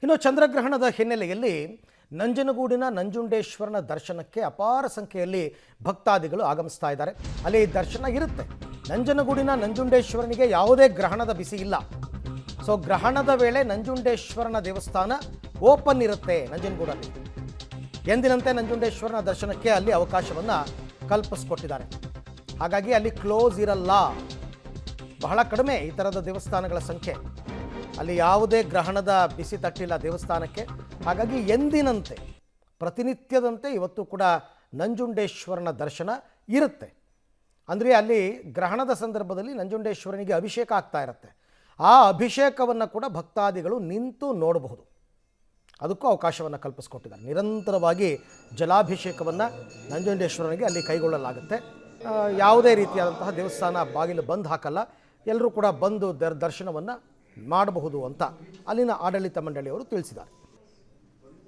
ಇನ್ನು ಚಂದ್ರಗ್ರಹಣದ ಹಿನ್ನೆಲೆಯಲ್ಲಿ ನಂಜನಗೂಡಿನ ನಂಜುಂಡೇಶ್ವರನ ದರ್ಶನಕ್ಕೆ ಅಪಾರ ಸಂಖ್ಯೆಯಲ್ಲಿ ಭಕ್ತಾದಿಗಳು ಆಗಮಿಸ್ತಾ ಇದ್ದಾರೆ. ಅಲ್ಲಿ ದರ್ಶನ ಇರುತ್ತೆ. ನಂಜನಗೂಡಿನ ನಂಜುಂಡೇಶ್ವರನಿಗೆ ಯಾವುದೇ ಗ್ರಹಣದ ಬಿಸಿ ಇಲ್ಲ. ಸೊ ಗ್ರಹಣದ ವೇಳೆ ನಂಜುಂಡೇಶ್ವರನ ದೇವಸ್ಥಾನ ಓಪನ್ ಇರುತ್ತೆ. ನಂಜನಗೂಡಲ್ಲಿ ಎಂದಿನಂತೆ ನಂಜುಂಡೇಶ್ವರನ ದರ್ಶನಕ್ಕೆ ಅಲ್ಲಿ ಅವಕಾಶವನ್ನು ಕಲ್ಪಿಸ್ಕೊಟ್ಟಿದ್ದಾರೆ. ಹಾಗಾಗಿ ಅಲ್ಲಿ ಕ್ಲೋಸ್ ಇರಲ್ಲ. ಬಹಳ ಕಡಿಮೆ ಈ ಥರದ ದೇವಸ್ಥಾನಗಳ ಸಂಖ್ಯೆ. ಅಲ್ಲಿ ಯಾವುದೇ ಗ್ರಹಣದ ಬಿಸಿ ತಟ್ಟಿಲ್ಲ ದೇವಸ್ಥಾನಕ್ಕೆ. ಹಾಗಾಗಿ ಎಂದಿನಂತೆ ಪ್ರತಿನಿತ್ಯದಂತೆ ಇವತ್ತು ಕೂಡ ನಂಜುಂಡೇಶ್ವರನ ದರ್ಶನ ಇರುತ್ತೆ. ಅಂದರೆ ಅಲ್ಲಿ ಗ್ರಹಣದ ಸಂದರ್ಭದಲ್ಲಿ ನಂಜುಂಡೇಶ್ವರನಿಗೆ ಅಭಿಷೇಕ ಆಗ್ತಾ ಇರುತ್ತೆ. ಆ ಅಭಿಷೇಕವನ್ನು ಕೂಡ ಭಕ್ತಾದಿಗಳು ನಿಂತು ನೋಡಬಹುದು. ಅದಕ್ಕೂ ಅವಕಾಶವನ್ನು ಕಲ್ಪಿಸ್ಕೊಟ್ಟಿದ್ದಾರೆ. ನಿರಂತರವಾಗಿ ಜಲಾಭಿಷೇಕವನ್ನು ನಂಜುಂಡೇಶ್ವರನಿಗೆ ಅಲ್ಲಿ ಕೈಗೊಳ್ಳಲಾಗುತ್ತೆ. ಯಾವುದೇ ರೀತಿಯಾದಂತಹ ದೇವಸ್ಥಾನ ಬಾಗಿಲು ಬಂದ್ ಹಾಕಲ್ಲ. ಎಲ್ಲರೂ ಕೂಡ ಬಂದು ದರ್ಶನವನ್ನು ಮಾಡಬಹುದು ಅಂತ ಅಲ್ಲಿನ ಆಡಳಿತ ಮಂಡಳಿಯವರು ತಿಳಿಸಿದ್ದಾರೆ.